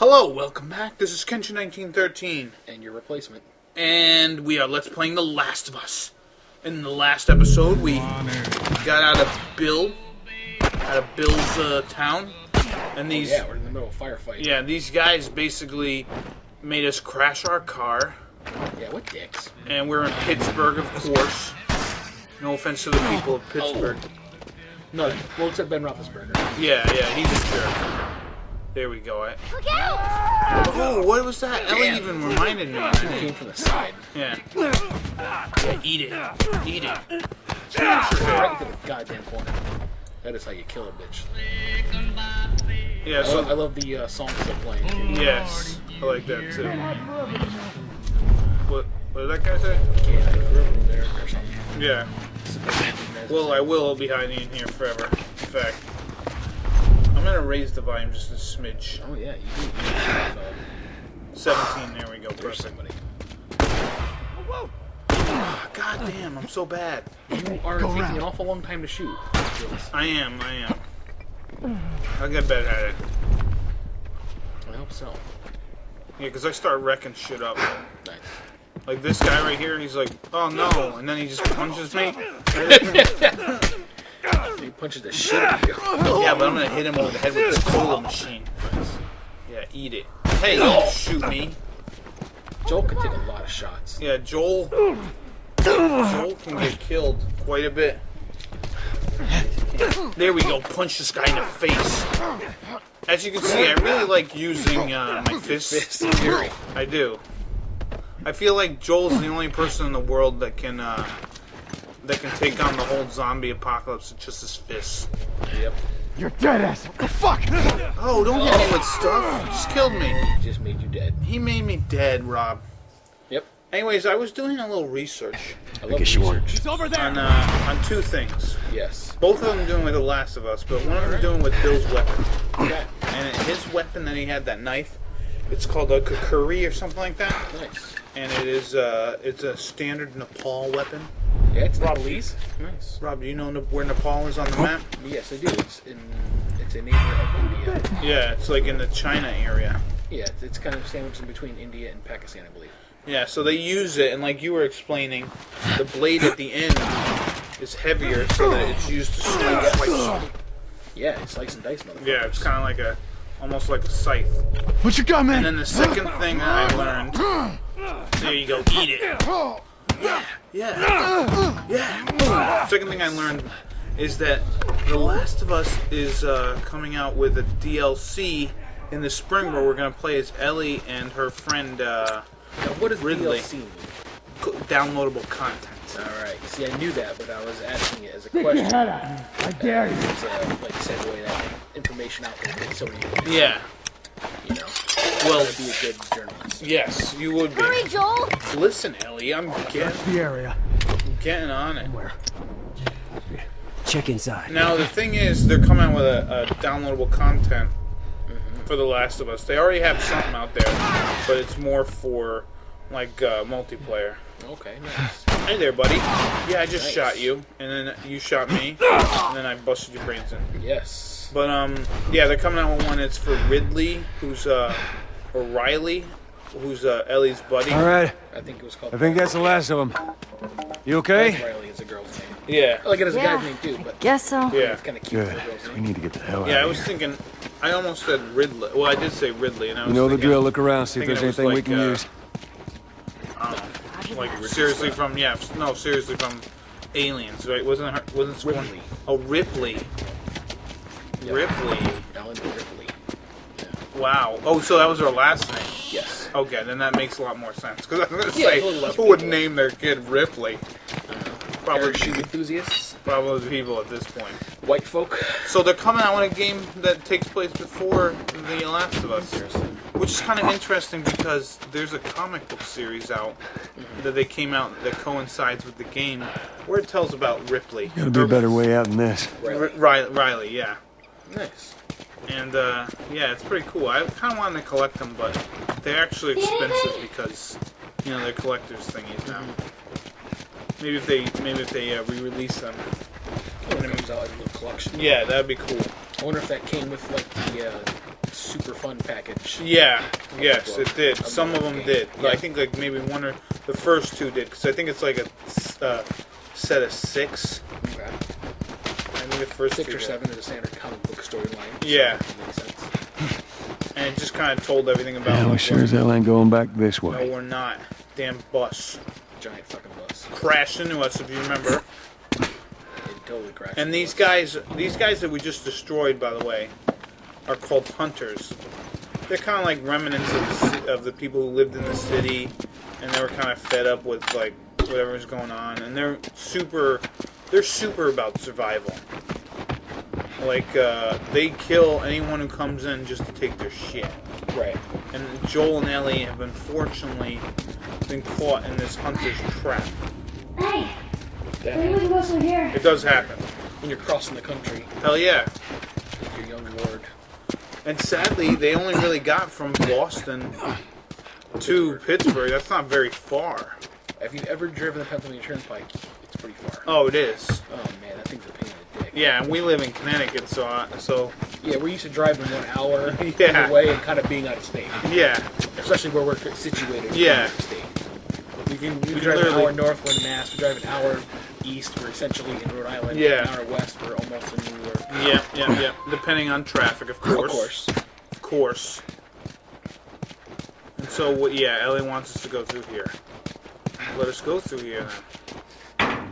Hello, welcome back. This is Kenshin1913. And your replacement. And we are Let's Playing The Last of Us. In the last episode, we got out of Bill's town. And these... Oh, yeah, we're in the middle of a firefight. Yeah, these guys basically made us crash our car. Yeah, what dicks? And we're in Pittsburgh, of course. No offense to the people of Pittsburgh. Oh. No, well, except Ben Roethlisberger. Yeah, he's a jerk. There we go. Look out! Oh, what was that? Ellie even reminded me. It came from the side. Yeah. Yeah, eat it. Eat it. Right into the goddamn corner. That is how you kill a bitch. Yeah, so I love the songs they're playing, too. yes, I like that too. What did that guy say? Can't hide forever in there or something. Yeah. Well, I will be hiding in here forever. In fact, I'm gonna raise the volume just a smidge. Oh yeah, you do. You have, 17. There we go. there's Perfect. somebody. God damn, I'm so bad. You are taking an awful long time to shoot. I am. I'll get better at it. I hope so. Yeah, because I start wrecking shit up. Nice. Like this guy right here, he's like, oh no, and then he just punches me. He punches the shit out of you. Yeah, but I'm gonna hit him over the head with this cola machine. Yeah, eat it. Hey, don't shoot me. Joel can take a lot of shots. Yeah, Joel can get killed quite a bit. There we go. Punch this guy in the face. As you can see, I really like using my fists. I do. I feel like Joel's the only person in the world that can take on the whole zombie apocalypse with just his fists. Yep. You're dead ass. What the fuck? Oh, don't hit me with stuff. He just killed me. He just made you dead. He made me dead, Rob. Yep. Anyways, I was doing a little research I love research. It's over there. on two things. Yes. Both of them doing with The Last of Us, but one of them doing with Bill's weapon. Okay. And his weapon that he had, that knife, it's called a kukuri or something like that. Nice. And it's a standard Nepal weapon. Yeah, it's Nepalese. Nice. Rob, do you know where Nepal is on the map? Yes, I do. It's a neighbor of India. Yeah, it's like in the China area. Yeah, it's kind of sandwiched in between India and Pakistan, I believe. Yeah, so they use it, and like you were explaining, the blade at the end is heavier so that it's used to slice. Yeah, it's slice and dice, motherfucker. Yeah, it's kind of like almost like a scythe. What you got, man? And then the second thing that I learned, there you go, eat it. Yeah. Second thing I learned is that The Last of Us is coming out with a DLC in the spring where we're going to play as Ellie and her friend Now, what does Ridley. DLC mean? Downloadable content. Alright, see, I knew that, but I was asking it as a question. Head out. I dare you. To, like, segue that information out there so many people, Yeah. you know, Well, to be a good journalist. yes, you would be. Hurry, Joel! Listen, Ellie, I'm The area. getting on it. Where? Check inside. Now, the thing is, they're coming out with a downloadable content for The Last of Us. They already have something out there, but it's more for, like, multiplayer. Okay, nice. Hey there, buddy. Yeah, I just Nice. shot you, and then you shot me, and then I busted your brains in. Yes. But, yeah, they're coming out with one that's for Ridley, who's, or Riley, who's, Ellie's buddy. All right. I think it was called... I think that's the last of them. You okay? Riley is a girl's name. Yeah. I like it as a Yeah. guy's name, too, but Guess so. Yeah. it's kind of cute Good. for a girl's We name. need to get the hell out Yeah, I of was here. thinking, I almost said Ridley. Well, I did say Ridley, and I was You know the thinking, drill. Look around. See if thinking there's it was anything we like, can use. Like seriously from seriously from Aliens, right? Wasn't Ripley. Oh, Ripley. Yeah. Ripley. Alan Ripley. Wow. Oh, so that was her last name. Yes. Okay, then that makes a lot more sense. Because I was gonna Yeah, say, it's a little less who would people. name their kid Ripley? Probably Parachute enthusiasts. probably the people at this point. White folk. So they're coming out with a game that takes place before The Last of Us, which is kind of interesting because there's a comic book series out that they came out that coincides with the game where it tells about Ripley. Gotta be a better way out than this. Riley, yeah. Nice. And yeah, it's pretty cool. I kind of wanted to collect them, but they're actually expensive because they're collector's thingies now. Maybe if they re-release them. When it comes out as a little collection. Yeah, that'd be cool. I wonder if that came with like the super fun package. Yeah, yes, it did. Some of them game. did. Yeah. I think like maybe one or the first two did, because I think it's like a set of 6. Okay. I think the first 6 two or did. 7 is a standard comic book storyline. So Yeah. that makes sense. And it just kind of told everything about. Yeah, we sure as hell ain't going back this No, way. we're not. Damn bus Giant fucking bus. crashed into us, if you remember. It totally crashed. And into these us. guys that we just destroyed, by the way, are called hunters. They're kind of like remnants of the people who lived in the city, and they were kind of fed up with like whatever was going on, and they're super about survival. Like they kill anyone who comes in just to take their shit. Right. And Joel and Ellie have unfortunately been caught in this hunter's trap. Hey, That we can go through here. It does happen. when you're crossing the country, Hell yeah. with your young ward. And sadly, they only really got from Boston to Pittsburgh. That's not very far. If you've ever driven the Pennsylvania Turnpike, it's pretty far. Oh, it is. Oh man, that thing's a pain in the dick. Yeah, and we live in Connecticut, so Yeah, we're used to driving 1 hour Yeah. either way and kind of being out of state, yeah, especially where we're situated. Yeah. In the state. you can We drive an hour literally. north, we're in Mass. We drive an hour east, we're essentially in Rhode Island. Yeah. An hour west, we're almost in New York. Yeah. Depending on traffic, of course. Of course. And so, yeah, Ellie wants us to go through here. Let us go through here then.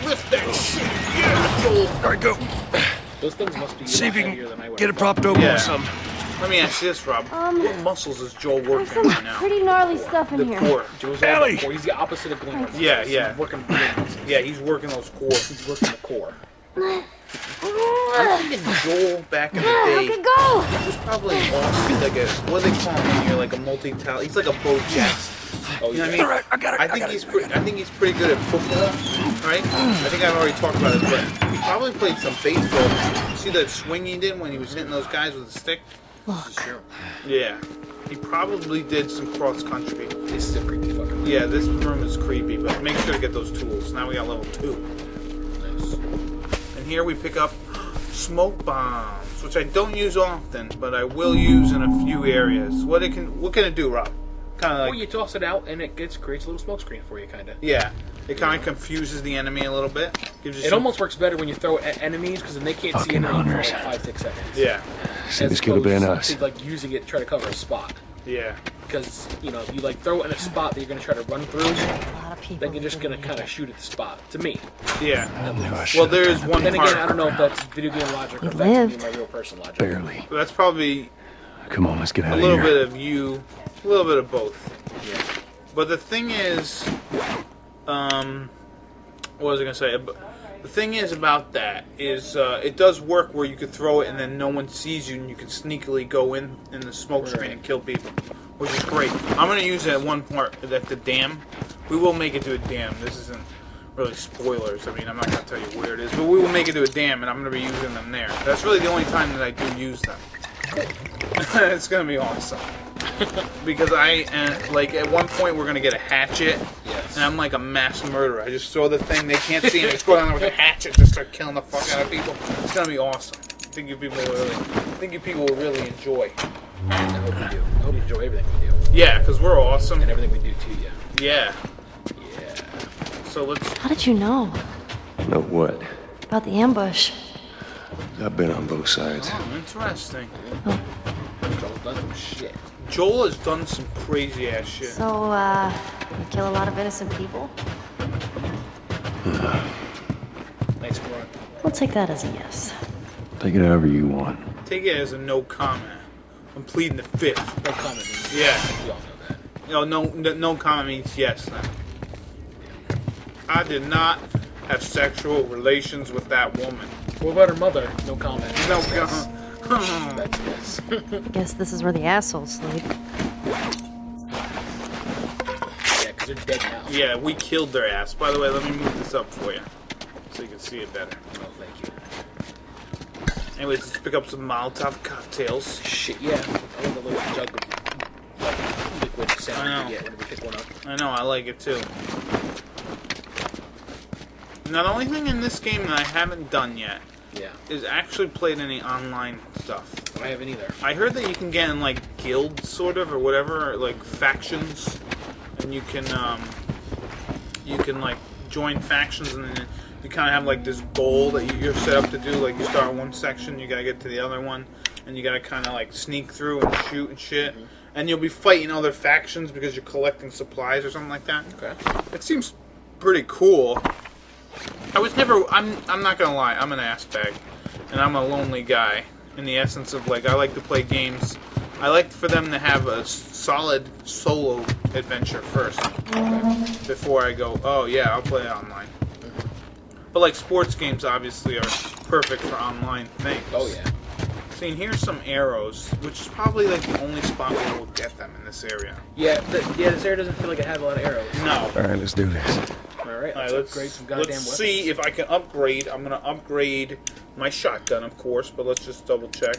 Lift that shit! Yeah, Joel! All right, go. Those things must be See if you heavier than I can would get it have propped over Yeah. with something. Let me ask you this, Rob. What muscles is Joel There's working some right now? pretty gnarly stuff in The here. core. Joe's Ellie! all core. He's the opposite of Glenn. Yeah, yeah. He's working the muscles. Yeah, he's working those cores. He's working the core. I'm thinking Joel back in the I day. could go. He's probably awesome, like a what do they call him when you're like a multi-talent. He's like a Bo Jackson. Oh, You know what I yeah. mean? All right, I got it. I think he's pretty good at football, right? I think I've already talked about it, but he probably played some baseball. You see that swing he did when he was hitting those guys with a stick? Sure. Yeah. He probably did some cross country. This is a creepy fucking room. Yeah, this room is creepy, but make sure to get those tools. Now we got level 2. Nice. And here we pick up smoke bombs, which I don't use often, but I will use in a few areas. What can it do, Rob? Kind of Well, like you toss it out and it creates a little smoke screen for you, kind of. yeah, it kind of confuses the enemy a little bit. Gives you It some- almost works better when you throw it at enemies because then they can't see Fucking anything for hunters. like 5-6 seconds. yeah, See, As this could have been opposed us. to, like using it to try to cover a spot. yeah. Because if you like throw it in a spot that you're gonna try to run through, A lot of people. then you're just gonna kind of shoot at the spot. To me. Yeah. Knew I Well, should've there is done one Then part. again, I don't know if that's video game logic or if You that's me lived. my real person logic. Barely. That's probably Come on, let's get out a of little here. bit of you, a little bit of both. Yeah. But the thing is, what was I gonna say? The thing is about that is it does work where you could throw it and then no one sees you and you can sneakily go in the smoke screen and kill people, which is great. I'm gonna use it at one part at the dam. We will make it to a dam. This isn't really spoilers. I mean, I'm not gonna tell you where it is, but we will make it to a dam and I'm gonna be using them there. That's really the only time that I do use them. It's gonna be awesome. Because like at one point we're gonna get a hatchet, Yes. and I'm like a mass murderer. I just throw the thing, they can't see me. I just go down there with a hatchet, just start killing the fuck out of people. It's gonna be awesome. I think you people will really enjoy. I hope you do. I hope you enjoy everything we do Yeah, because we're awesome. and everything we do to you. Yeah. Yeah. So let's. How did you know No, what? about the ambush? I've been on both sides. Oh, interesting. Joel's done some shit. Joel has done some crazy ass shit. So, you kill a lot of innocent people? Nice run. We'll take that as a yes. Take it however you want. Take it as a no comment. I'm pleading the fifth. No comment. Yeah. We all know that. No comment means yes then. I did not have sexual relations with that woman. What about her mother? No comment. No Yes. comment. That's yes. I guess this is where the assholes sleep. Yeah, because they're dead now. Yeah, we killed their ass. By the way, let me move this up for you so you can see it better. Oh, thank you. Anyways, let's pick up some Molotov cocktails. Shit, yeah. I love the little jug of like, liquid I sound know. you get whenever you pick one up. I know, I like it too. Now, the only thing in this game that I haven't done yet Yeah. is actually played any online stuff. I haven't either. I heard that you can get in like guilds, sort of, or whatever, or, like factions, and you can like join factions, and then you kind of have like this goal that you're set up to do. Like you start one section, you gotta get to the other one, and you gotta kind of like sneak through and shoot and shit. Mm-hmm. And you'll be fighting other factions because you're collecting supplies or something like that. Okay. It seems pretty cool. I was never. I'm not gonna lie. I'm an ass bag, and I'm a lonely guy. In the essence of like, I like to play games. I like for them to have a solid solo adventure first, before I go. Oh yeah, I'll play online. But like sports games, obviously, are perfect for online things. Oh yeah. See, and here's some arrows, which is probably like the only spot where we'll get them in this area. Yeah. This area doesn't feel like it has a lot of arrows. No. All right, let's do this. All right. All right, Let's upgrade some goddamn let's weapons. see if I can upgrade. I'm gonna upgrade my shotgun, of course, but let's just double check.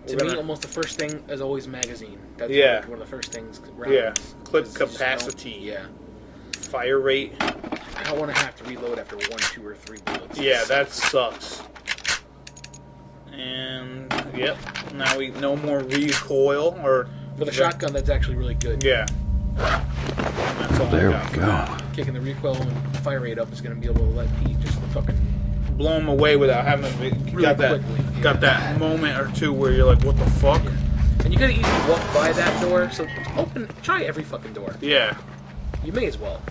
To me, almost the first thing is always magazine. That's Yeah. like one of the first things. Yeah. Clip Because you just don't- capacity. Yeah. Fire rate. I don't want to have to reload after 1, 2, or 3 bullets. Yeah, that sucks. And yep, now we no more recoil or For the shotgun, that's actually really good. Yeah. That's all There I got we for go. now. Kicking the recoil and fire rate up is going to be able to let Pete just fucking... Blow them away without having to Really got that quickly, yeah. got that moment or two where you're like, what the fuck? And you could easily walk by that door, so try every fucking door. Yeah. You may as well.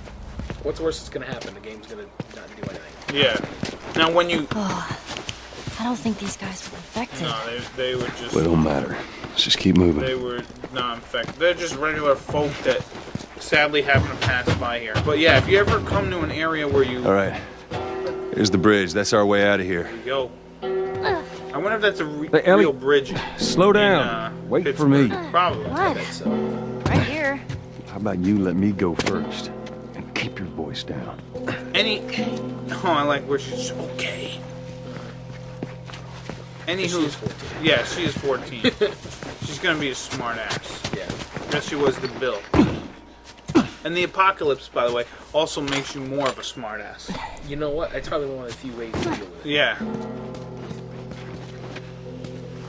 What's the worst that's going to happen? The game's going to not do anything. Yeah. Now when you Oh, I don't think these guys were infected. no, they were just Well, it don't matter. Let's just keep moving. they were not infected. They're just regular folk that sadly happen to pass by here. But yeah, if you ever come to an area where you All right. Here's the bridge. That's our way out of here. go. I wonder if that's a Hey, Ellie, real bridge. Slow down. Wait for me. Pittsburgh. Probably. What? So, Right here. How about you let me go first and keep your voice down? Oh, I like where she's okay. she is Anywho, 14. yeah, she is 14. She's gonna be a smart ass. Yeah. Yes, she was the Bill. And the apocalypse, by the way, also makes you more of a smart ass. You know what? It's probably one of the few ways to deal with it. Yeah.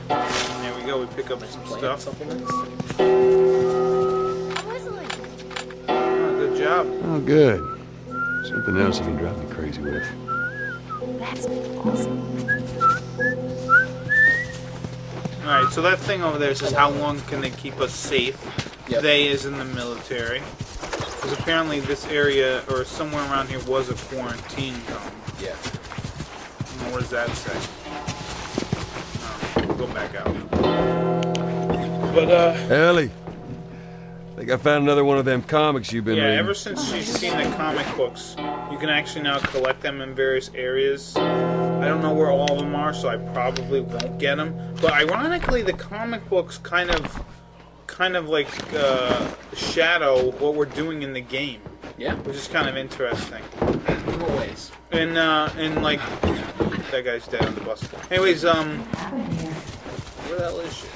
There we go. We pick up some Plant stuff. supplements. Oh, good job. Oh, good. Something else you can drive me crazy with. That's awesome. All right. So that thing over there says, "How long can they keep us safe?" Yep. They is in the military. Because apparently this area or somewhere around here was a quarantine zone. Yeah. What does that say? Oh, we'll go back out. But Ellie, I think I found another one of them comics you've been yeah, reading. ever since she's seen the comic books, you can actually now collect them in various areas. I don't know where all of them are, so I probably won't get them. But ironically, the comic books kind of like shadow what we're doing in the game, Yeah. which is kind of interesting. In what ways? And like that guy's dead on the bus. Anyways, where the hell is she?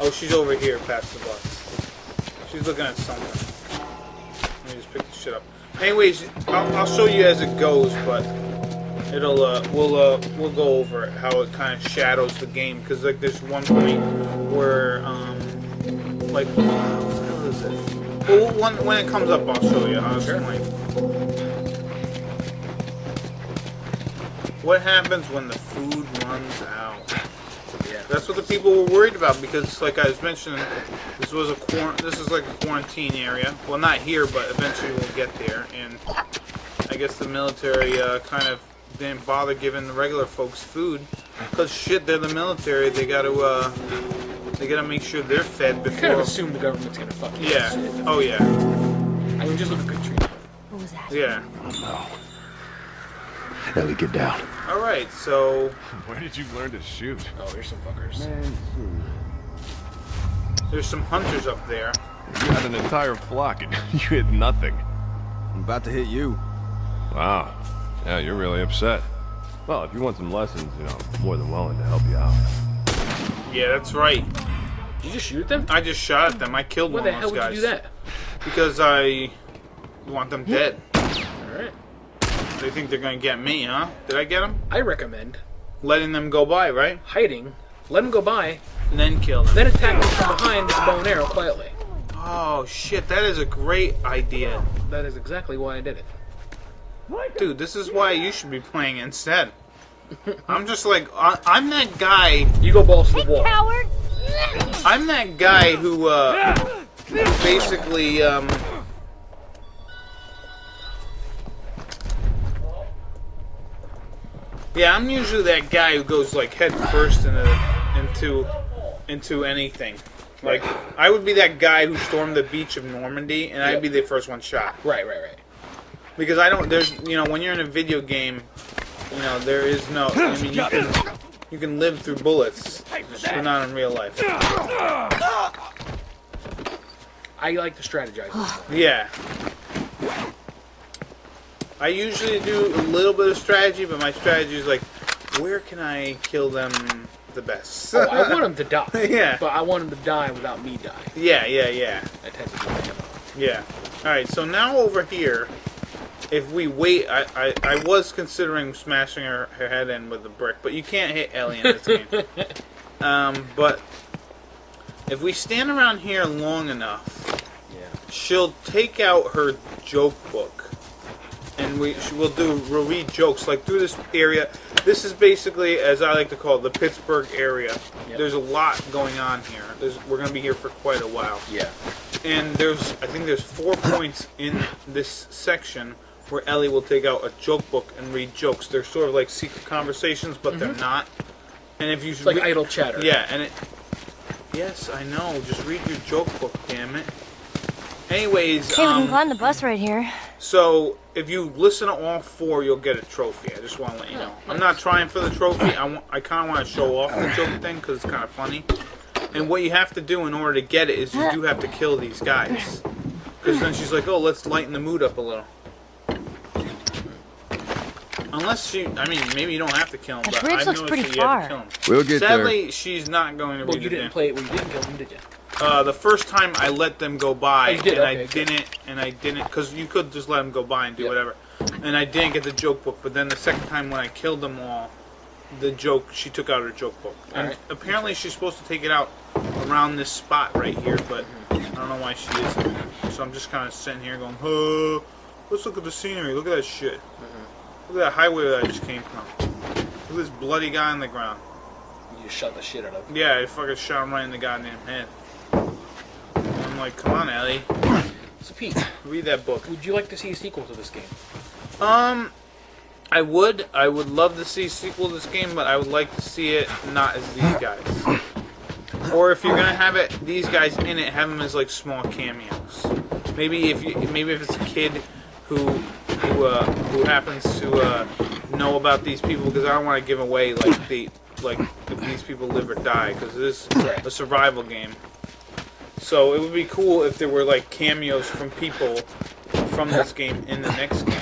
Oh, she's over here past the bus. She's looking at something. Let me just pick the shit up. Anyways, I'll show you as it goes, but it'll we'll go over how it kind of shadows the game, because like there's one point where like what is it? Well, when it comes up, I'll show you. I'll explain. What happens when the food runs out? Yeah. That's what the people were worried about, because, like I was mentioning, this is like a quarantine area. Well, not here, but eventually we'll get there. And I guess the military kind of didn't bother giving the regular folks food, because shit, they're the military. They gotta make sure they're fed I kind of before. assume the government's gonna fuck you. Yeah. Shit. Oh yeah. I mean, just look at Katrina. What was that? Yeah. Ellie, get down. All right. So Where did you learn to shoot? Oh, here's some fuckers. there's some hunters up there. You had an entire flock and you hit nothing. I'm about to hit you. Wow. Yeah, you're really upset. Well, if you want some lessons, I'm more than willing to help you out. Yeah, that's right. Did you just shoot at them? I just shot at them. I killed Why one the of hell those would guys. you do that? Because I want them dead. They think they're gonna get me, huh? Did I get them? I recommend Letting them go by, right? hiding, let them go by, And then kill them. then attack them from behind with a bow and arrow quietly. Oh shit, that is a great idea. That is exactly why I did it. Dude, this is why you should be playing instead. I'm just like, I'm that guy. You go balls to the wall. Coward! I'm that guy who, basically, yeah, I'm usually that guy who goes like head first into anything. Like, I would be that guy who stormed the beach of Normandy, and I'd be the first one shot. Right. Because I don't, there's, you know, when you're in a video game, you know, there is no, I mean, you can live through bullets, but not in real life. I like to strategize. Yeah. I usually do a little bit of strategy, but my strategy is like, where can I kill them the best? Oh, I want them to die. Yeah. But I want them to die without me dying. Yeah. That tends to be my MO. Yeah. Alright, so now over here, if we wait, I was considering smashing her head in with a brick, but you can't hit Ellie in this game. But if we stand around here long enough, she'll take out her joke book, and we'll read jokes like through this area. This is basically, as I like to call it, the Pittsburgh area. Yep. There's a lot going on here. We're going to be here for quite a while. Yeah. And I think there's 4 points in this section where Ellie will take out a joke book and read jokes. They're sort of like secret conversations, but they're not. And if you It's like idle chatter. yeah, and yes, I know. Just read your joke book, damn it. Anyways, Okay, we can climb the bus right here. so if you listen to all 4, you'll get a trophy. I just want to let you know. I'm not trying for the trophy. I kind of want to show off the joke thing because it's kind of funny. And what you have to do in order to get it is you do have to kill these guys. Because then she's like, oh, let's lighten the mood up a little. Unless I mean, maybe you don't have to kill him, The but bridge I've looks noticed pretty that you have to far. kill him. We'll get Sadly, she's not going to Well, read you it didn't in. play it when you didn't kill them, did you? The first time I let them go by, Oh, you did? and Okay, I didn't, because you could just let them go by and do Yep. whatever. And I didn't get the joke book, but then the second time when I killed them all, she took out her joke book. And Alright. apparently she's supposed to take it out around this spot right here, but I don't know why she isn't. So I'm just kind of sitting here going, oh, let's look at the scenery, look at that shit. Look at that highway that I just came from. Look at this bloody guy on the ground. You just shot the shit out of him. Yeah, I fucking shot him right in the goddamn head. I'm like, come on, Ellie. So, Pete, Read that book. would you like to see a sequel to this game? I would. I would love to see a sequel to this game, but I would like to see it not as these guys. Or if you're gonna have these guys in it, have them as like small cameos. Maybe if it's a kid who happens to know about these people, because I don't want to give away if these people live or die, because this is a survival game. So it would be cool if there were like cameos from people from this game in the next game.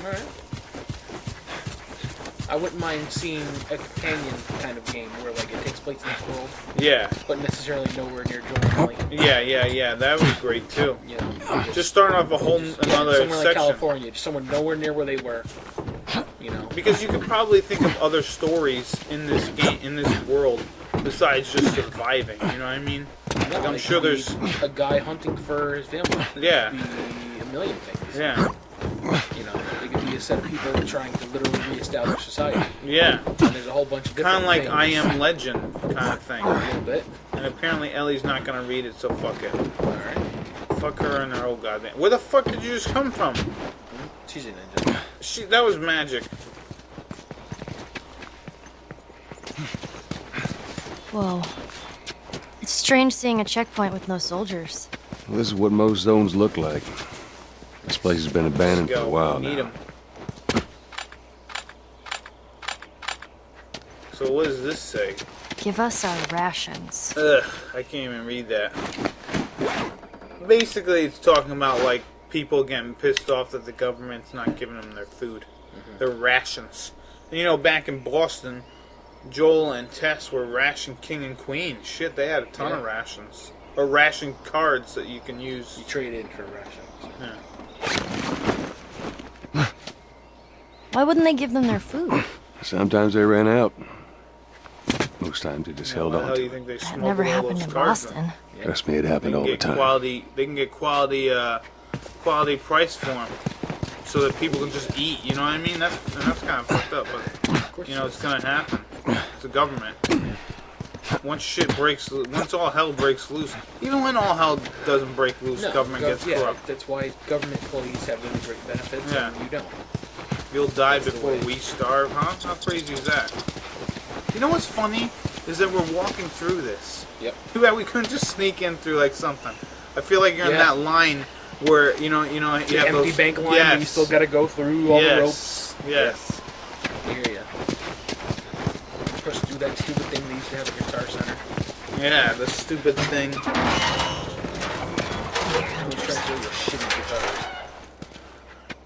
Alright. I wouldn't mind seeing a companion kind of game where like it takes place in this world, Yeah, but necessarily nowhere near Joel and Ellie. yeah. That would be great too. You know, Just starting off a whole another somewhere like section. California, just somewhere nowhere near where they were. You know, Because you could probably think of other stories in this game, in this world, besides just surviving. You know what I mean? Like, I'm it sure could there's. be a guy hunting for his family. Yeah. It could be a million things. Yeah. You know, it could be a set of people trying to literally reestablish society. Yeah. And there's a whole bunch of different Kind of like things. I Am Legend kind of thing. A little bit. And apparently Ellie's not gonna read it, so fuck it. Alright. Fuck her and her old goddamn. Where the fuck did you just come from? She's a ninja. That was magic. Whoa. It's strange seeing a checkpoint with no soldiers. Well, this is what most zones look like. This place has been abandoned for a while Need now. 'em. So what does this say? Give us our rations. Ugh, I can't even read that. Basically, it's talking about like people getting pissed off that the government's not giving them their food, their rations. And, you know, back in Boston, Joel and Tess were ration king and queen. Shit, they had a ton of rations, or ration cards that you can use. You trade in for rations. Yeah. Why wouldn't they give them their food? Sometimes they ran out. Most times they just held Why the on hell do to you it. think they That smuggled never all happened those in cars Boston. Trust me, it happened all the time. They can get quality price for them, so that people can just eat. You know what I mean? That's kind of fucked up, but you know it's gonna happen. It's the government. Once all hell breaks loose, even when all hell doesn't break loose, government gets corrupt. That's why government employees have really great benefits, Yeah. and you don't. You'll die before we starve, huh? How crazy is that? You know what's funny is that we're walking through this. Yep. Too bad we couldn't just sneak in through like something. I feel like you're in that line where you have The empty those, bank line, yes. where you still got to go through all the ropes. Yes. I hear ya. Push through that stupid thing they used to have at Guitar Center. Yeah, the stupid thing. Who's trying to steal your shitty guitars?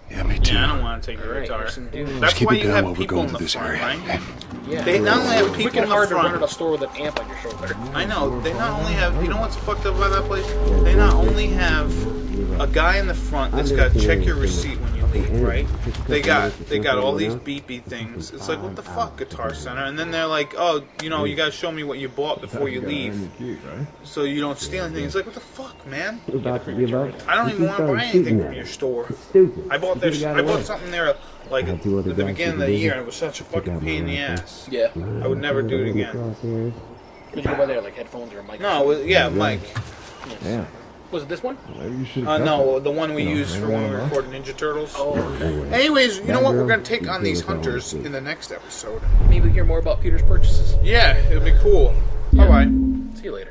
Yeah, me too. Yeah, I don't want to take your Alright, guitar. here's some dudes. That's keep why it you down have while we're people going in the through this front, area. right? Yeah. They not only have Quick people and in the hard to run at front. a store with an amp on your shoulder. I know. They not only have. You know what's fucked up about that place? They not only have a guy in the front that's got to check your receipt when you leave, right? They got all these beepy things. It's like, what the fuck, Guitar Center? And then they're like, oh, you got to show me what you bought before you leave, so you don't steal anything. It's like, what the fuck, man? I don't even want to buy anything from your store. I bought something there like at the beginning of the year, and it was such a fucking pain in the ass. Yeah. I would never do it again. Did you go by there like headphones or a mic? No, Mike. Yeah. Was it this one? Maybe you should. No, the one we used for when we recorded Ninja Turtles. Oh, Anyways, you know what? We're going to take on these hunters in the next episode. maybe we hear more about Peter's purchases. Yeah, it'll be cool. Bye-bye. See you later.